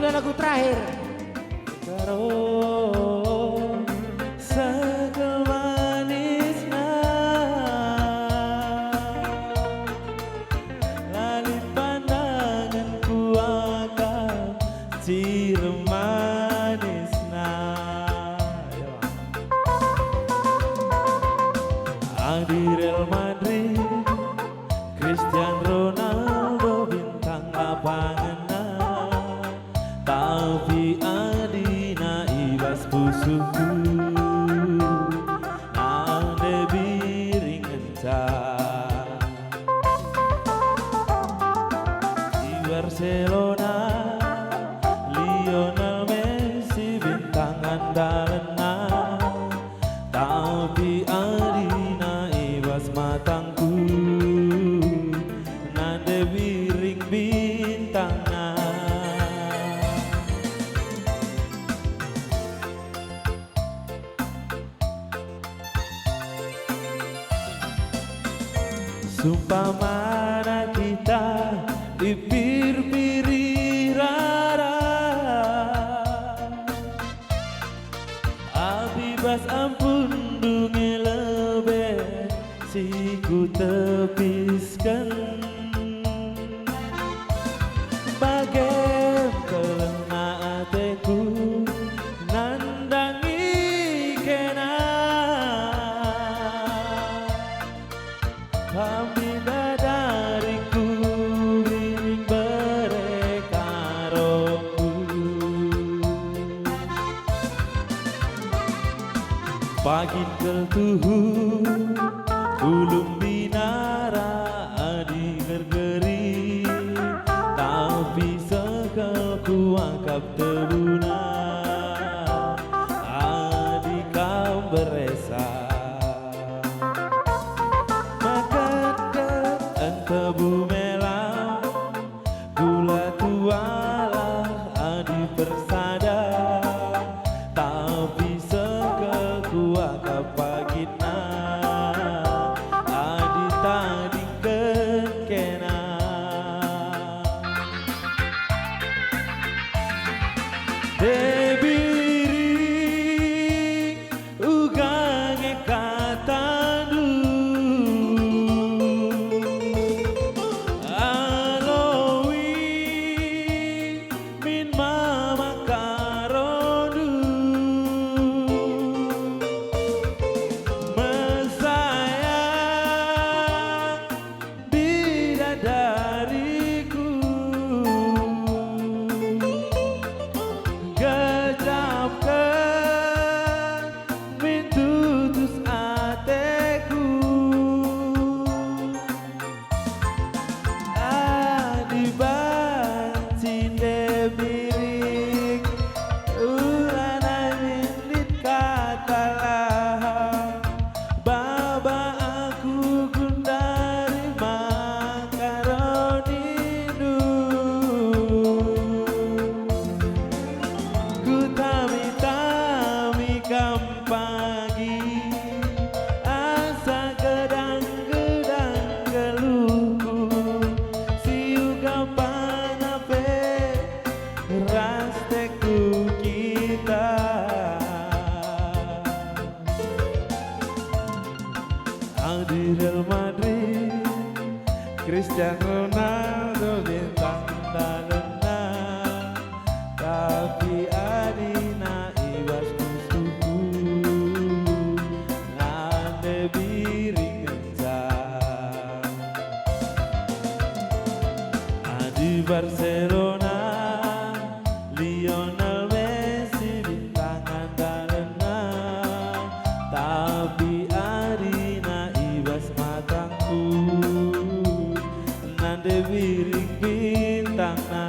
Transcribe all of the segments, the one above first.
dengan lagu terakhir. Karo segel manisna lali pandanganku akan cirem manisna. Adi Real Madrid, Cristiano Ronaldo bintang lapangan, tapi adina ibas pusuku nande biring encah. Di Barcelona Lionel Messi bintang andalana, tapi adina ibas matangku nande biring bintangna. Sumpamana kita dipir-piri rara, abibas ampun dunge lebe siku tepiskan. Bagai kelena ateku nandangi kena, Hamida dariku ring berekaroku. Pagi keltuhu ulum binara adi gergeri, tapi sekelku angkap tebuna adi kau beresa. Tebu melang gula tualah adi persada, tapi sekelku akap pagina adi tadi kena. Debiri ugange katandu dariku, gejapkan mintutus ateku, adiban birik ulana minit katalah baba aku gundari makaronindu. Ku tami-tami kampagi asa gedang-gedang geluhku, siu gampang ape rasteku kita. Di Real Madrid, Cristiano Ronaldo bintang dalena, tapi adina ibas musuhku nande biring kencang. Di Barcelona Lionel Messi bintang andalana, tapi adina ibas matangku nande biring bintangna.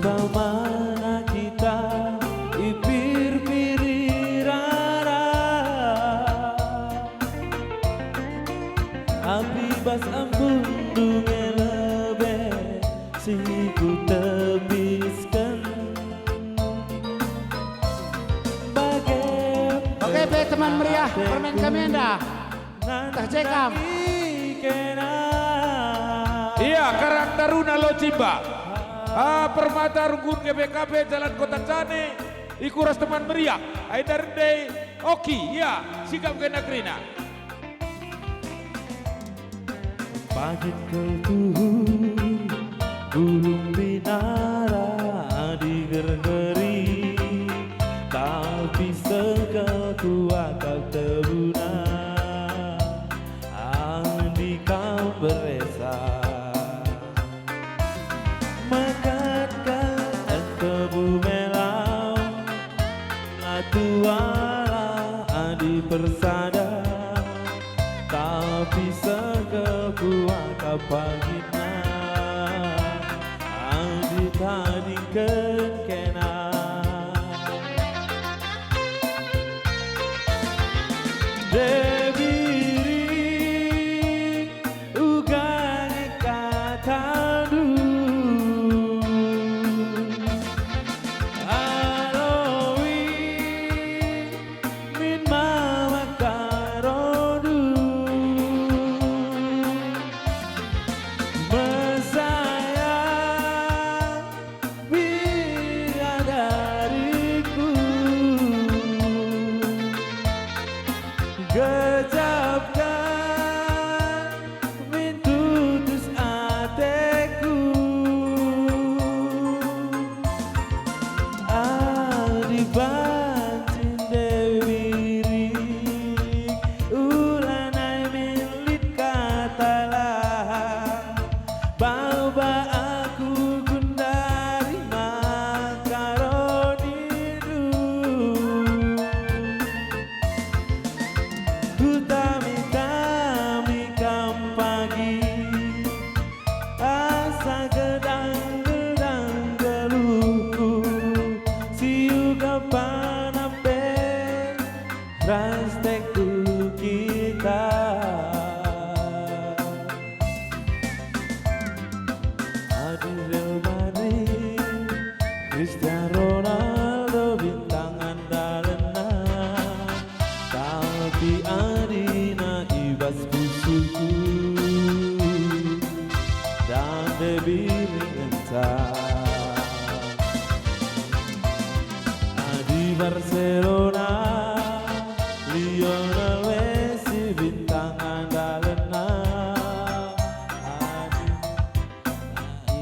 Bagaimana kita ipir-pirirara Abibas ampun dungelebe siku tebiskan Oke be teman meriah permen Kamenda Tah Cekam. Iya Karang Taruna Locimba Permata Rungkun GBKB Jalan Kota Cane Ikuras teman meriah Aidarde Oki ya Sikap Kena Krina Pagit ketuhur Bulung binara digergeri Tapi seketua kau teruna Andi kau beresa Mekatkan kebu melau Natuala adi persada Tapi sekebuah kapagina Adi tadi kena Debiri ugang katadu Alowi min mama karodu Mesayang bidadariku Gejapkan mintutus ateku Adi bancin dewirik Ulanai milit katalah Baba aku gundari makaronidu Utami-tami kam pagi Asa gedang-gedang geluhku Siu kapan ape Rastekku kita Adi Real Madrid Cristiano Ronaldo bintang andalena Tapi Adina ibas busuku Dan debiring entah Adi Barcelona Lionel Messi bintang andalena Adi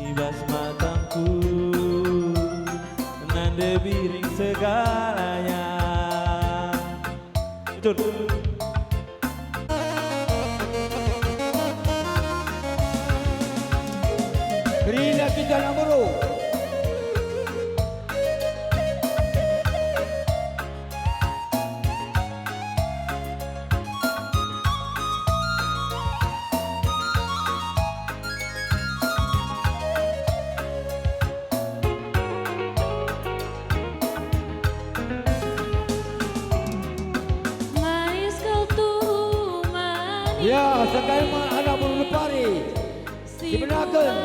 ibas matangku Dan debiring segalanya Betul. Gerila kita namuru. Manis kau tuh manis Ya, sekarang mah anak berlepari. Dibenarkan.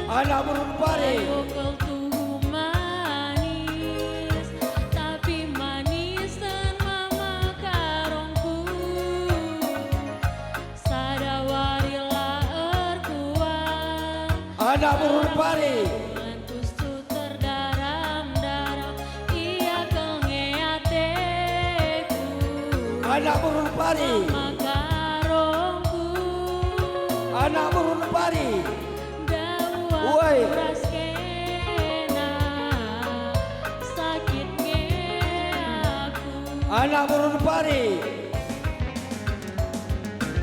Anak berlepari. Ayo kau tuh manis Tapi manis dan mama karongku Sadawarilah erkuan Anak berlepari. Mantus tu terdaram-daram Ia kau ngeateku Anak berlepari. Mama karongku Anak berlepari. Dawa Woi. kuras kena Sakit aku Anak berlepari.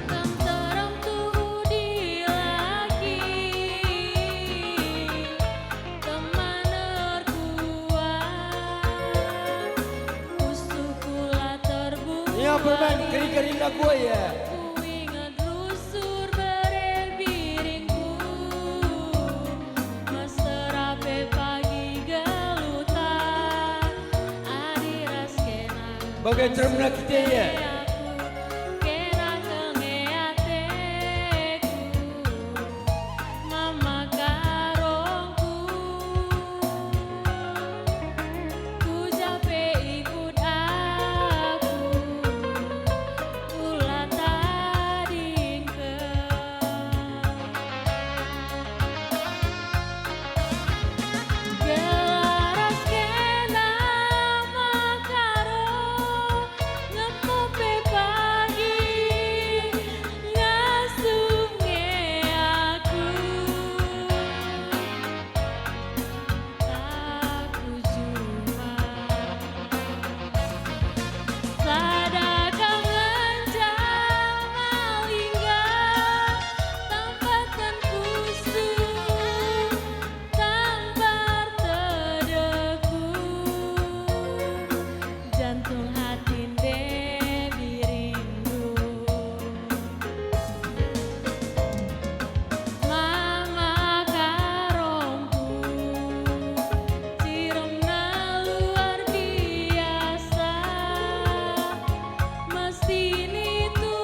Tenterem tuh di lagi Teman erkuan Musuh kula terbuat Ya permen kering-kering lagu ya. Ku ingat rusur berebiringku Bagai cermina kita ya. Kena kengeateku mama karongku ku jape ikut aku ulah tadingke gelaras kena makaro ngemope pagi ngasuke aku aku cuma sadaka ngencang malingga tambatan kusuk tambar tedeku jantung hati birindu mama karongku ciremna luar biasa mesti itu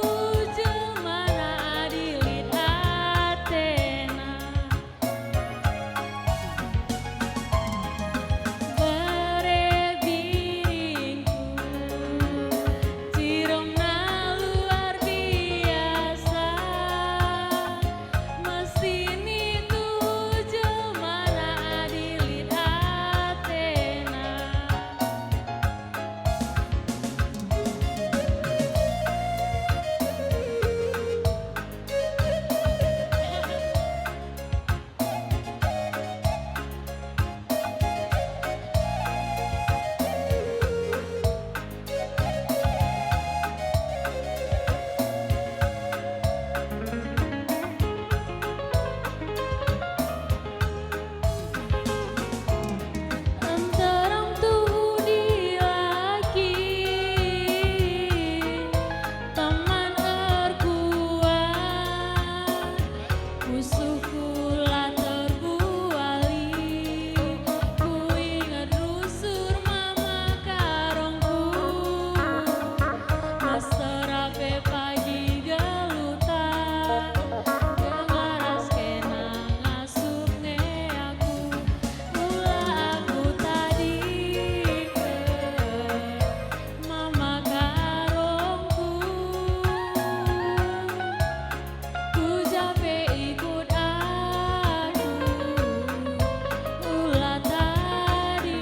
jelmana adilit atena berebiringku ciremna luar biasa mesin itu jelmana adilit atena Antarang tuh dilaki teman erkuat musuhku lah terbuali ku ingat rusur mama karongku meserape pagi geluta gelaras kena ngasupne aku ulah aku tadi mama karongku ku jape ikut aku ulah tadi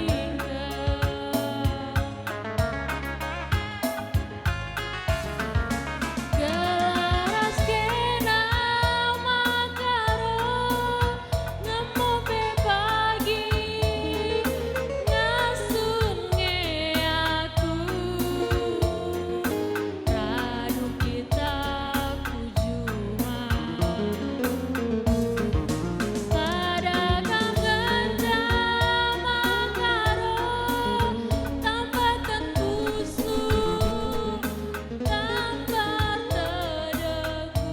gelaras kena makaro ngemope pagi ngasuke aku radu kita ku juma sadaka ngencang makaro tambatan kusuk tambar tedeku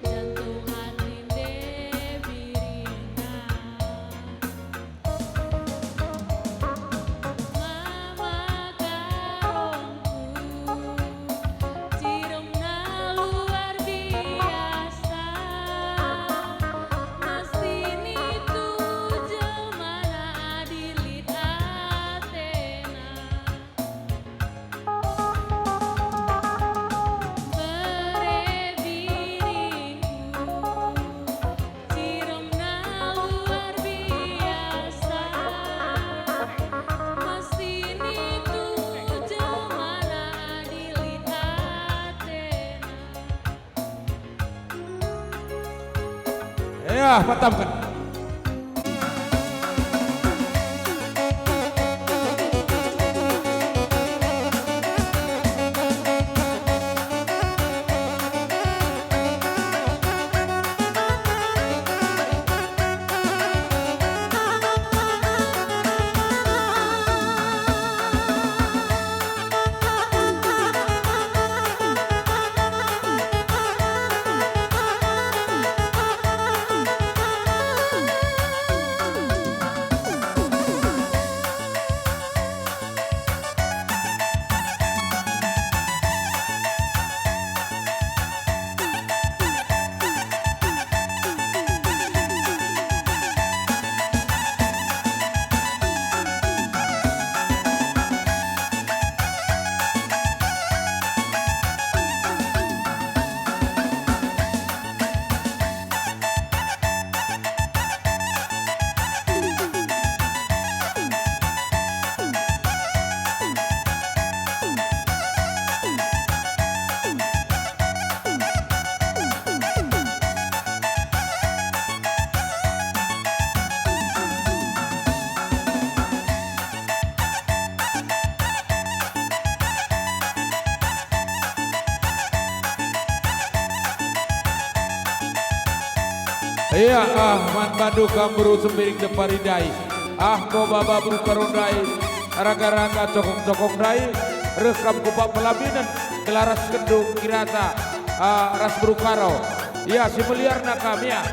jantung hati biringa mama karongku ciremna luar biasa mesin itu jelmana adilit atena berebiringku ciremna luar biasa mesin itu jelmana adilit atena Ya, mantapkan. Iya, man Bandu kamburu sembiring deparidai. Ko baba berukarondai, raga-raga cokong-cokong dai, rekam kupak pelaminan, gelaras kendung kirata, ras berukaro. Iya, si meliar nakam ya.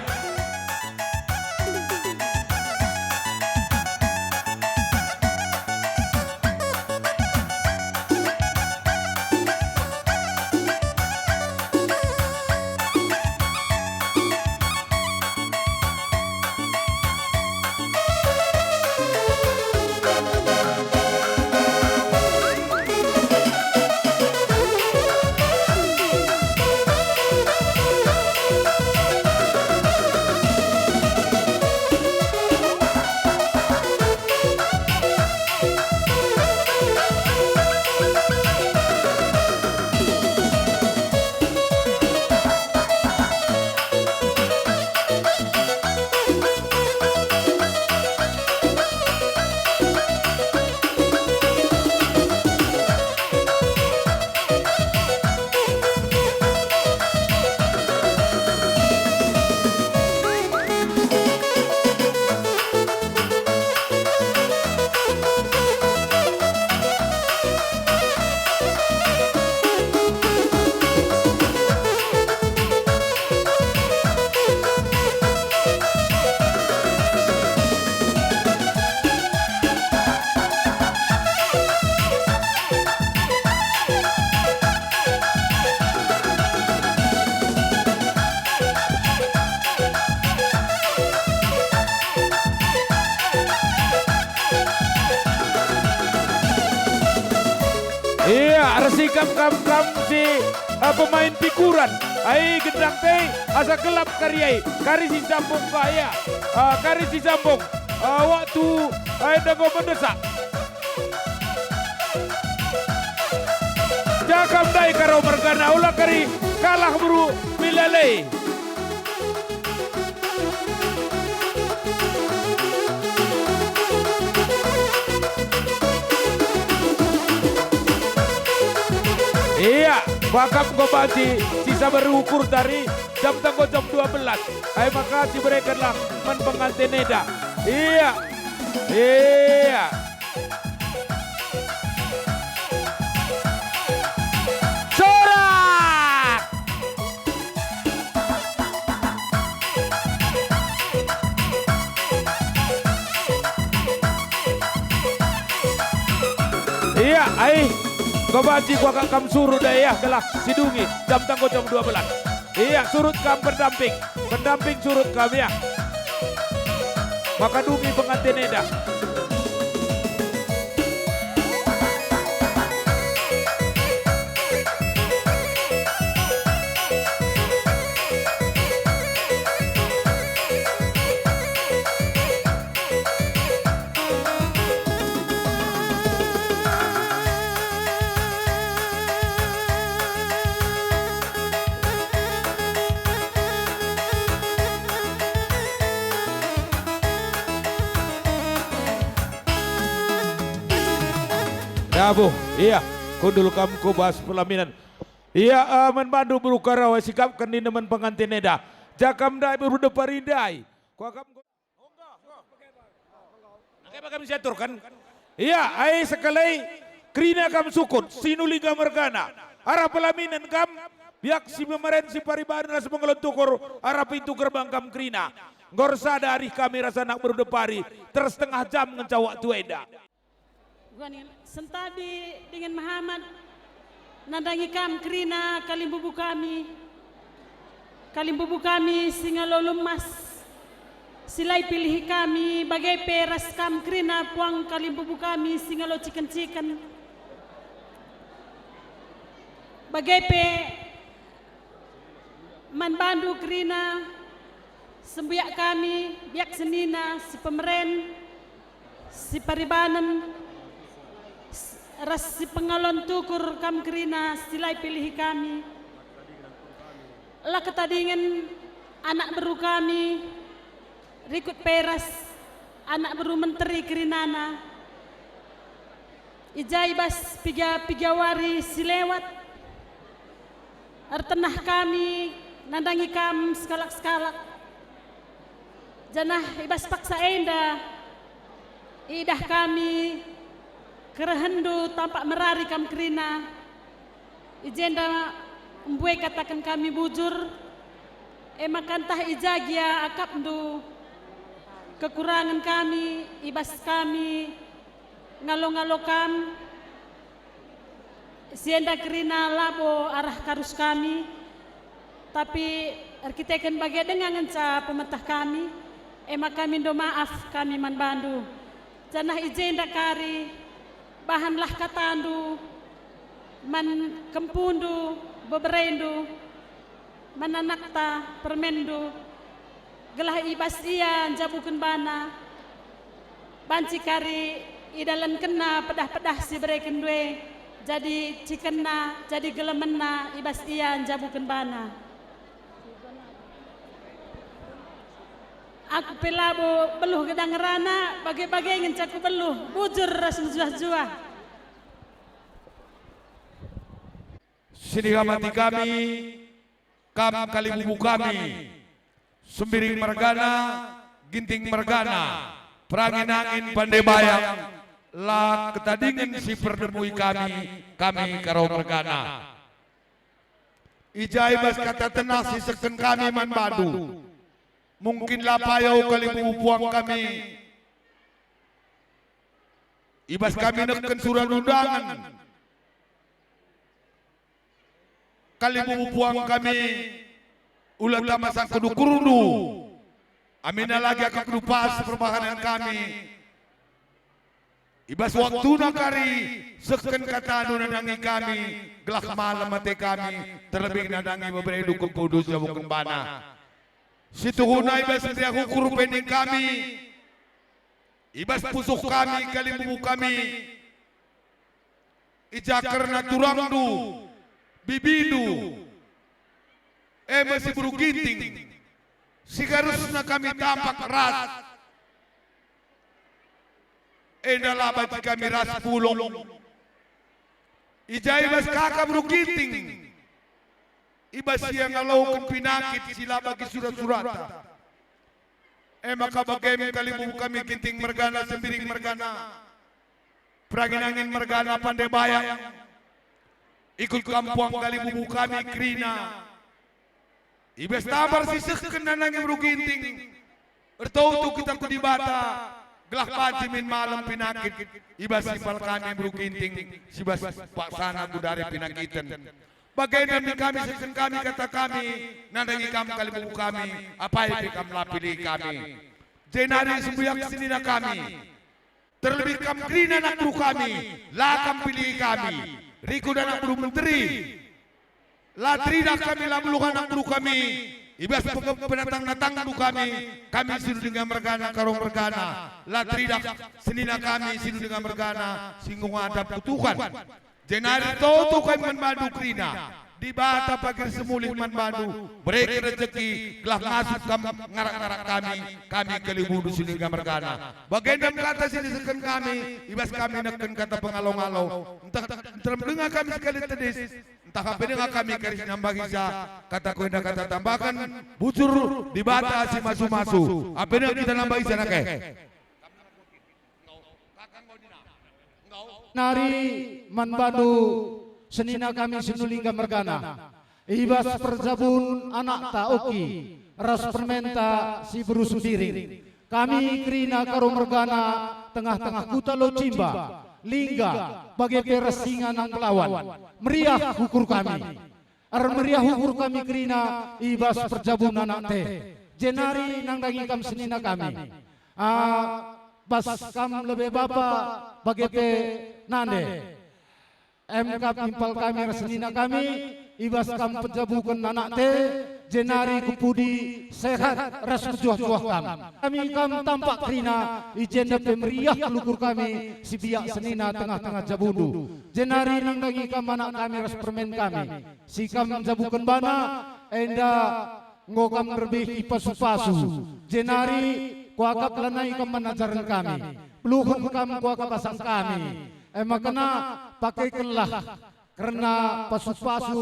Iya, resikam kam si pemain pikuran. Ai gendang teh asa gelap karyai. Kari si sambung kaya. Kari si sambung. Waktu dago mendesak. Jakam dai karo mergana ulah kari kalah buru milale. Iya, bakap gobati sisa berukur dari jam tanggo jam 12. Ayo maka diberikanlah men pengantin Neda. Iya. Iya. Sorak. Iya, ai Gobaji gua kam surut daya gelah sidungi jam tanggo jam 12. Iya surut kam pendamping surut kam ya. Maka dungi pengantin Neda. Bu, iya, kudul kamu ku bahas pelaminan. Iya, men Bandu berukara sikap kendi nemen pengantin Neda. Jakam dai berudah paridai. Ku akam Oke, kami setur kan. Iya, ai sekali krina kam sukun, sinuliga mergana. Arah pelaminan kam biak si memeren si paribana ras mengelontukur arah pintu gerbang kam krina. Ngor sadari kami rasa nak berudah pari terus setengah jam ngencawak tueda. Sentadi dengan Muhammad nandangi kam krina kalimbubu kami singalo lumas silai pilih kami bagai peras kam krina puang kalimbubu kami singalo ciken bagai pe man Bandu krina sembiak kami biak senina si pemeren si paribanan ras si pengalon tukur kam kerina silai pilih kami. Lah ketadingan anak beru kami rikut peras anak beru menteri kerinana. Ijai bas piga wari silewat. Artenah kami nandangi kam skalak-skalak. Janah ibas paksa enda idah kami kerehendu tampak merari kam kerina ijenda mbue katakan kami bujur emakantah ijagia akapndu kekurangan kami ibas kami ngalo-ngalo kam sienda kerina labo arah karus kami tapi arkiteken bagai dengan ngenca pemerintah kami emak kami do maaf kami man bandu janah ijenda kari bahanlah katandu man kempundu beberendu mananakta permendu gelah ibas iya jabukeun bana banci kari idalan kena pedah-pedah si bereken due jadi cikena jadi gelemena ibas iya jabukeun bana aku pelabo beluh gedang rana bagai-bagai ngencaku beluh bujur rasul juah-juah. Sini mati kami, kam kalibubu kami, sembiring mergana, ginting mergana, perangin-angin pandai bayang, lah ketadingin si perdemui kami karo mergana. Ijai bas kata tenang si seken kami man badu. Mungkin lapayau kalibubu puang kami. Ibas kami neken surat undangan. Kalibubu puang kami ulat masang kudu kurundu. Amina lagi akan kudu pas perbahanan kami. Ibas waktu nakari seken kata anu nadangi kami gelak malam mati kami terlebih nadangi beberedu kempudus jabu kembana. Situ hunai ibas dia hukur pending kami. Ibas pusuk kami kalibubu kami. Ijakar naturangdu. Bibidu masih buru ginting sigarusna kami tampak ras dalabat kami ras pulong ijai bas kakak buru ginting ibas yang ngalaukan pinakit sila bagi surat-surata maka bagay kalibubu kami ginting mergana sembiring mergana perangin-angin mergana pandai bayang ikut kampung kalibubu kami krina ibas tabar sisek nanang yang ruginting bertautu kita kudibata gelah pancimin malam pinakit ibas sipal kami beruginting sibas paksana budari pinakitan bagaimana kami seken kami kata kami nandangi kami kalibubu kami apa yang kami lapili kami jenari sembuyak sinina kami terlebih kam krina nak kami lakam pilih kami Riku dan anak buru menteri Latrina kami lamlukan anak buru kami Ibas penatang-natang buru kami sidu dengan mergana karong mergana Latrina senina kami sidu dengan mergana singgung ada putukan jenari toto kami manmadu krina di bata pagir semulih manmadu mereka rezeki gelah masuk ngarak-ngarak kami kalibudu sini dengan mergana bagaimana kata sini seken kami ibas kami neken kata pengalau-ngalau entah terdengar kami sekali tedis entah apa dengar kami karis nambah isa kata kuenda kata tambahkan bujur di bata si masu-masu apa dengar kita nambah isa nak Nari manbadu senina kami sinulingga mergana ibas perjabun anak taoki ras permenta si beru sembiring kami krina karo mergana tengah-tengah kuta Locimba lingga bagai peresingan nang pelawan meriah hukur kami meriah hukur kami krina ibas perjabun anak teh jenari nang daging kam senina kami bas kam lebih bapa bagai pe nande MK pimpal kami resnina kami ibas kam pejabukan anak te jenari kupudi sehat ras kujuah-juah kami tampak krina ijenda pemeriah lukur kami si biak senina tengah-tengah jabudu jenari nang dagi kam anak kami ras permen kami si kam jabukan bana enda ngokam berbih ipasu-pasu jenari kuakap lanai kam manajaran kami peluhun kam kuakap pasang kami makna pakaikanlah karena pasu-pasu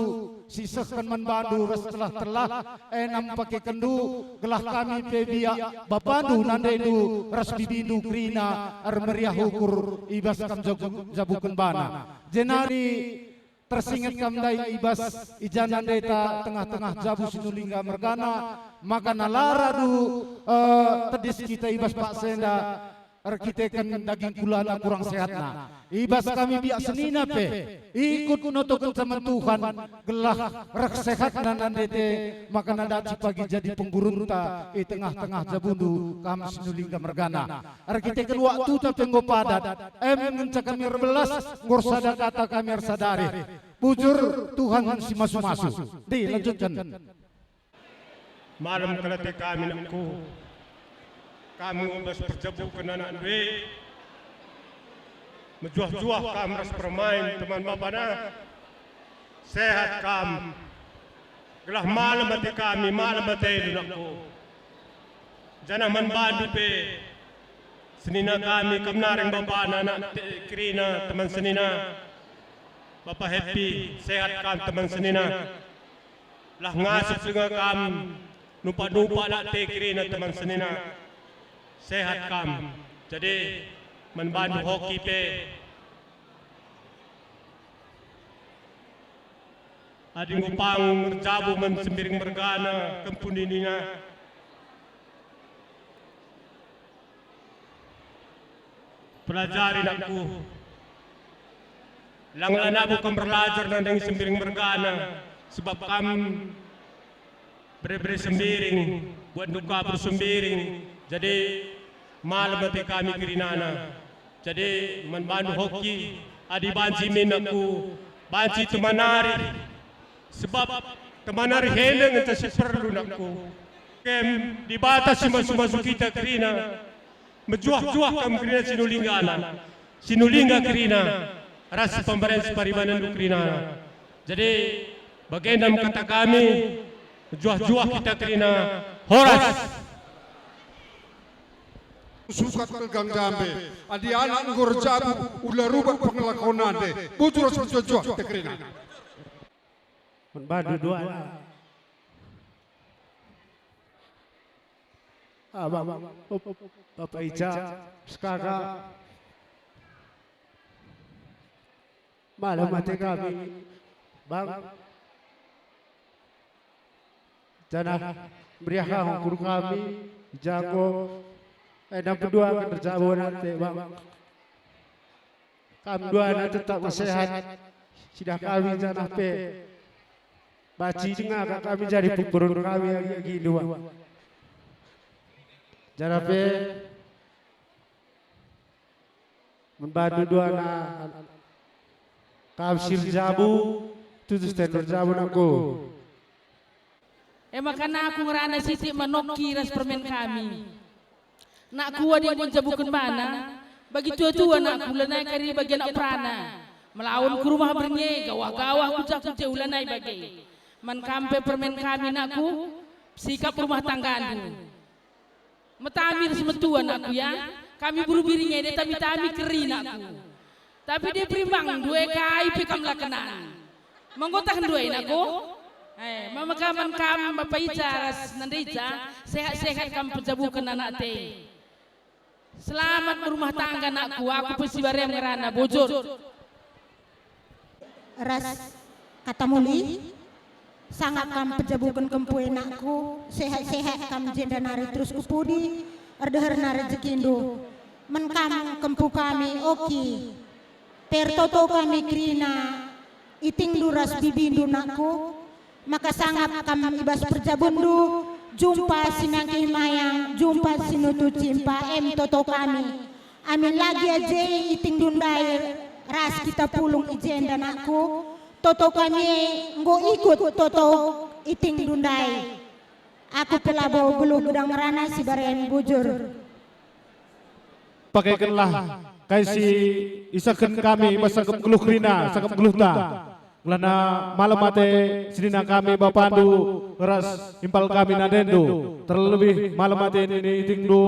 sisakan manbandu telah enam pakai kendu gelah kami pebiak bapandu nandedu ras bibindu krina ar meriah hukur ibas kam jabukan bana jenari tersingat kam dai ibas ijanan deta tengah-tengah jabu sinulingga mergana maka nalara du tedis kita ibas Pak Senda arkitekan daging kulana kurang sehatna ibas kami biak senina pe ikut kunotokan sama Tuhan gelah rak sehat nan andete maka nanda pagi jadi penggurunta di tengah-tengah jabundu kam sinulingga mergana arkitekan waktu tapi nggo padat ngenca kami rebelas ngor sada kata kami sadari bujur Tuhan si masu-masu di lanjutkan malam kelate kami nakku kami ubas berjabu ke anak duit menjuah-juah kami ras bermain teman bapana sehat kami gelah malam hati kami malam hati lunakku jangan manbandu pe senina kami kamnaring bapana anak kirina teman senina Bapak happy sehat kami teman senina lah ngasih dengan kami nupa-nupa nak kirina teman senina sehat kam jadi membantu hoki pe adi ngupang merjabu mensembiring mergana kempundininya pelajari nakku lang anakku kam belajar nandang sembiring mergana sebab kam beri sembiring buat duka bersembiring jadi malam hati kami kirinana jadi membantu hoki adi banci minaku banci temanari sebab temanari heneng itu seperlu nakku kem dibatasi masuk-masuk kita kirina menjuah-juah kam kirina sinulingga kirina rasa pemberes paribanan kirina jadi bagian kata kami menjuah-juah kita kirina horas sukat pegang jambe adi anak ngor jabu ulah rubah pengelakonan de bujur sejuah tekrina menbadu dua Bapak Ica sekarang malam hati kami bang jangan beriakah hukum kami jago dan kedua akan terjawab nanti bang kami dua nanti tetap sehat sudah kami jangan pe baci dengar kami jadi pengurun kami yang gini bang jangan pe membantu dua anak kapsir jabu tujuh standar jabu aku makanya aku ngerana sisi menoki ras permen kami nak kuat yang menjabukan mana bagi tua-tua nak kula naik kari bagian nak perana melawan ke rumah bernye gawah-gawah kucak-kucak ulanai bagi man kampe permen kami nakku sikap rumah tanggaan metamir semetua nakku ya kami buru biringnya dia tami keri nakku tapi dia primbang dua kai pikam lakenan menggotakan dua nakku mama kaman kam Bapak Ica ras nandica sehat-sehat kam penjabukan anak teh selamat berumah tangga nakku aku pesibarem ngerana bojor ras kata muli sangat kam pejabukan kempu enakku sehat-sehat kam jendanari terus kupudi erdehar rezekindo menkam kempu kami oki pertoto kami krina iting duras bibindu nakku maka sangat kam ibas perjabundu jumpa sinangki mayang jumpa sinutu cimpa toto kami amin lagi aja iting dundai ras kita pulung ijen dan aku toto kami nggo ikut toto iting dundai aku pelabau belu gedang merana si baren bujur pakaikanlah kaisi isakan kami masakap geluh krina sakap geluh ta Lana malam mate sinina kami bapandu ras impal kami nadendo terlebih malam mate ini tingdu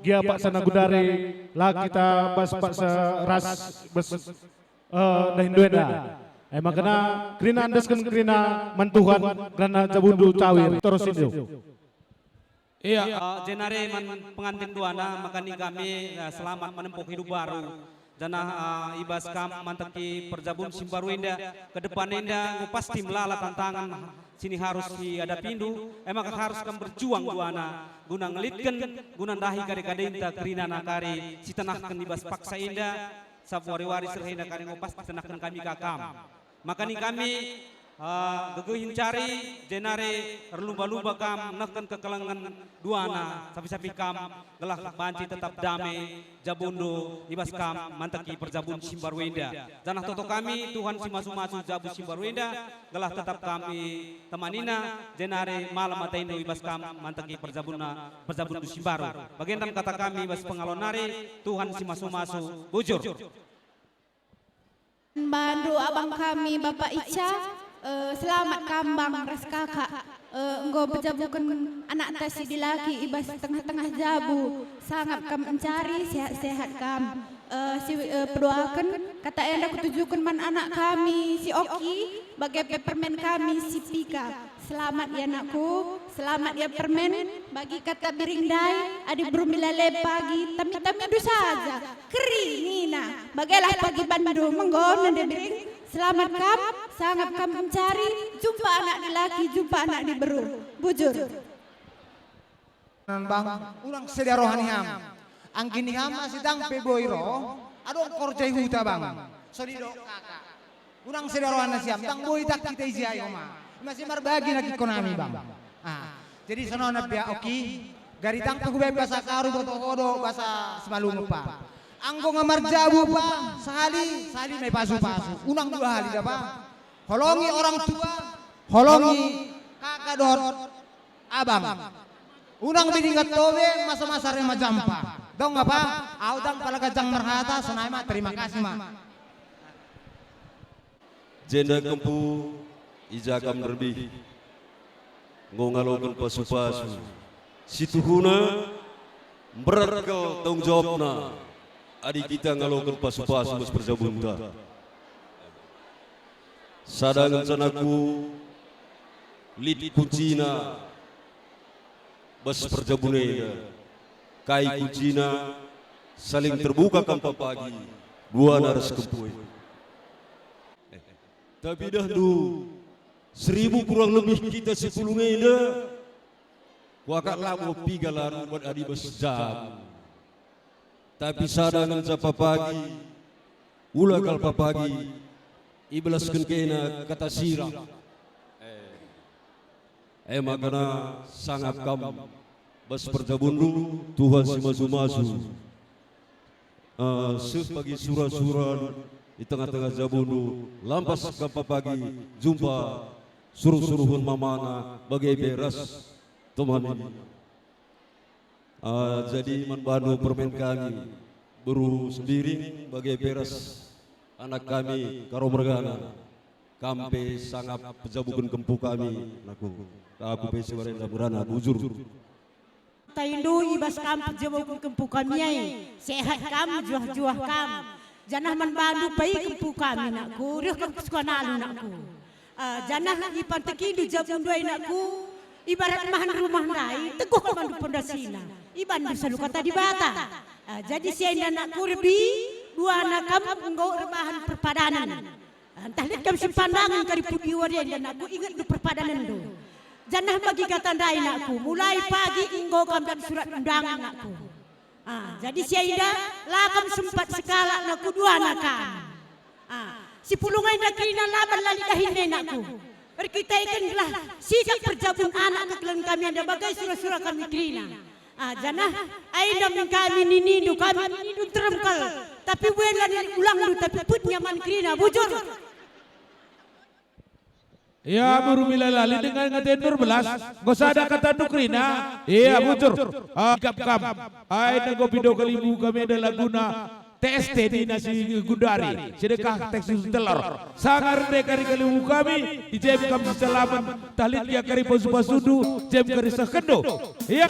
gia pak sana gudari lah kita bas pak ras bas dahinduenda Emang kena kerina andeskan kerina mantuhan kerana jabundu cawir terus itu. Iya. Jenare pengantin duana makani kami selamat menempuh hidup baru. Janah ibas kam manteki perjabun simbaru indah ke depan indah pasti melala tantangan sini harus ada pindu emang harus kam berjuang duana guna ngelitkan guna dahi kade-kadenta kerina nakari si tenahkan ibas paksa indah sabuari waris serhina kare ngopas tenahkan kami kakam makani kami gegehin cari jenare lumba-lumba kam neken kekelangan duana sapi-sapi kam gelah banci tetap damai jabundo ibas kam manteki perjabun simbarwenda janah toto kami Tuhan si masu-masu jabu simbarwenda gelah tetap kami temanina jenare malam mataindo ibas kam manteki perjabun du simbaru bagian kata kami ibas pengalonari Tuhan si masu-masu bujur bandu abang kami Bapak Ica selamat kambang ras kakak engkau berjabukan anak tasi di laki ibas tengah-tengah jabu sangat kam mencari sehat-sehat kam berdoakan kata yang aku tujukan man anak kami si Oki bagai permen kami si Pika selamat ya anakku selamat ya permen bagi kata biringdai adik berumilale pagi tami-tami itu saja kering Nina bagailah pagi Bandung menggon dan biring selamat kam, sangat kam mencari, jumpa anak di laki, jumpa anak di beru, bujur. Bang, ulang sedia rohani ham, angkini ham masih dang peboiro, adong korjai huta bang, solido kakak. Ulang sedia rohani siam, dang boy tak kita isi ayo ma, masih marbagi lagi konami bang. Jadi sono napia oki, garitang aku bahasa karu botokodo bahasa semalungu pa. Anggo ngamar jabu pa, sehali may pasu-pasu, unang dua hali dah pa. Holongi orang tua, holongi kakak dor, abang. Unang bidingat tobe, masa-masa rema jampa. Dong apa? Audang palagajang merhata, senai ma, terima kasih ma. Jenda kempu, ijagam lebih, ngongalokan pasu-pasu. Situhuna, berat tanggung jawabna. Adik kita ngalokan pasu-pasu mas perjabunta. Sadangan sanaku lid kucina bas perjabunena kai kucina saling terbuka kampa pagi dua naras kempui. Tapi dahdu 1000 kurang lebih kita sepulungena wakak lamu piga laru buat adi bas jam. Tapi sadangan sa papagi, ulagal papagi, ibalaskan kena kata sirah. Makana sangat kam bas perjabundu Tuhan si masu-masu. Sepagi surah-surah di tengah-tengah jabundu, lampas ke papagi, jumpa suruh-suruhun mamana bagai beras teman ini. Jadi manbanu permen kami buru sendiri bagai beras anak kami karomergana kampe sangat pejabukan kempu kami naku aku besi warenda murana bujur taindu ibas kam pejabukan kempu kami sehat kam juah-juah kam janah manbandu pai kempu kami nakku rih kam suka nalu nakku janah ipanteki di jabun dua nakku ibarat mahan rumah nai teguh kamandu pondasina iban selalu kata di bata jadi si anak kurbi dua anak kamu enggau rebahan perpadanan entah lihat kamu simpandangan kari putih warian dan aku ingat di perpadanan itu janah bagi kata ndai anakku mulai pagi enggau kamu dan surat undangan anakku jadi si Aida lakam sempat sekala anakku dua anak kamu si pulungan nak kina laban lali dahin anakku kita ikanlah sikap perjabun anak kekelan kami ada bagai surah-surah kami kina janah aida kami ninidu kami ninidu teremkal tapi bukan ulang lu tapi put nyaman krina bujur ya buru milalali dengan ngatain berbelas gak usah ada kata nukrina iya bujur sikap kam aida gopido kalibu kami ada laguna TST di nasi gudari sedekah tekstil telur sangar dekari kalibu kami di jem kami selaman talit ya kari pasu-pasudu jem kari sekendo iya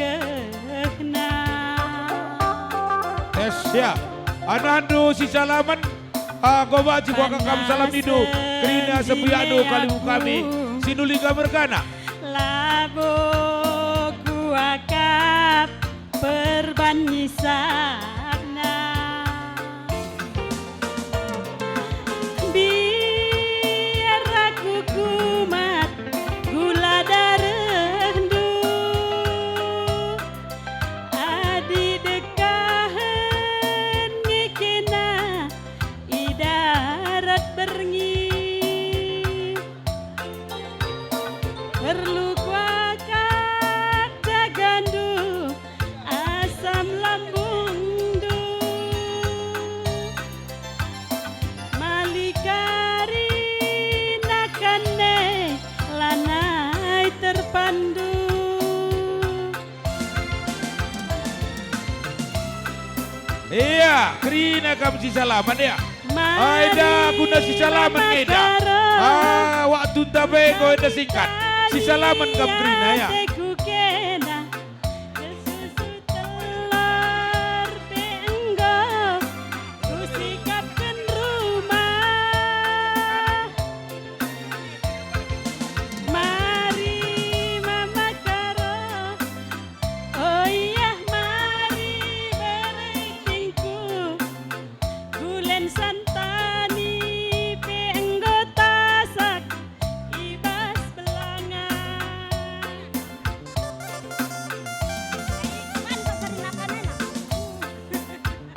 kehna. Ya, anando si salaman, goba ci kuaka kam salam idu, kerina sepuyado kalimu kami, sinuliga mergana. Labo kuakap perbanyisana. Biar aku kumat gula darah du, adi dekahan ngikena idarat berngi. Perlu kuakak jagandu asam lambung du, malikari nakane lanai terpandu. Iya, kerina kam si salaman ya. Aida guna si salaman keda. Waktu tabe ko eda singkat. Si salaman kam kerina ya. Ku kena kesusu telur tenggo, ku sikapkan rumah. Mari mama karo, oh iya mari berekingku, gulen santani penggo tasak ibas belanga.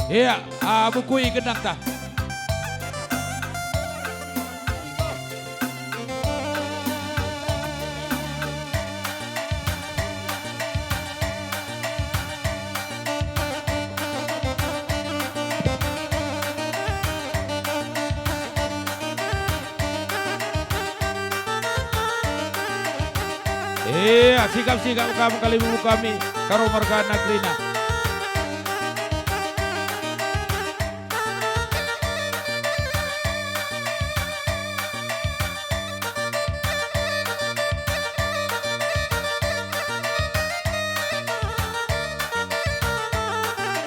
Iya, buku ikenang ta. Iya, sikap-sikap kamu kali buku kami karo mergana kerina.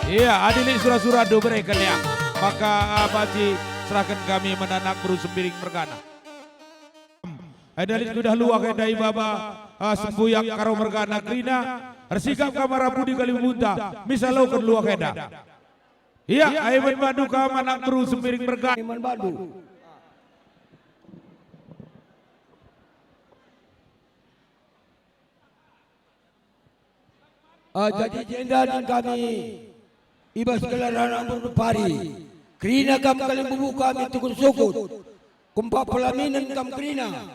Iya, adili surah-surah do mereka ya. Maka baci serahkan kami menanak beru sembiring mergana. Adali sudah luak dai baba sembuyak karo mergana krina. Resikap kamar rapu di Kalimunta. Misalau kan luak eda. Iya, aiman bandu ka manak beru sembiring mergana. Aiman bandu. Jadi jenderal kami ibas kelarang berdupari kerina kam kali bubu kami tukun sukut kumpa pelaminan kam kerina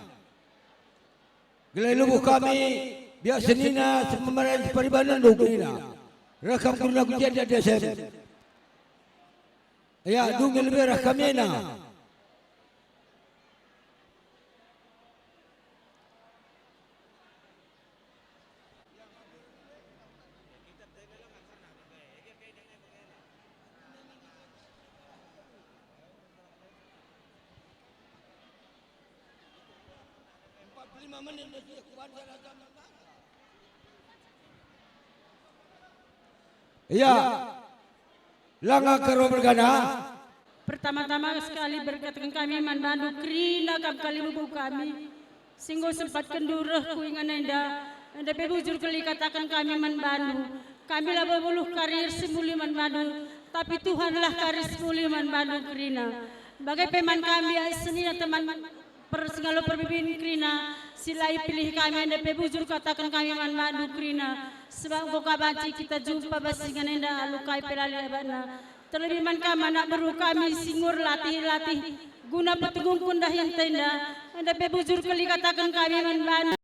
gelai lubuh kami biasa nina sememaran peribanan do kerina rakam kerina kejadian desem ya dungil lebih rakamena. Ya, langah karo bergana. Pertama-tama sekali berkatakan kami manbandu kerina kam kali bubu kami. Singgo sempat kendurah kuingan enda bebujur kali katakan kami manbandu. Kami lah berbuluh karir semuli manbandu. Tapi Tuhanlah karir semuli manbandu kerina. Bagai peman kami senina teman persengalo perbibin kerina. Silai pilih kami anda bebujur katakan kami manbandu kerina. Sebab buka baci kita jumpa basingan enda lukai pelali abana. Terlebih man kami anak beru kami singur latih-latih guna petegung kundah yang tenda. Anda bebujur kali katakan kami manbandu.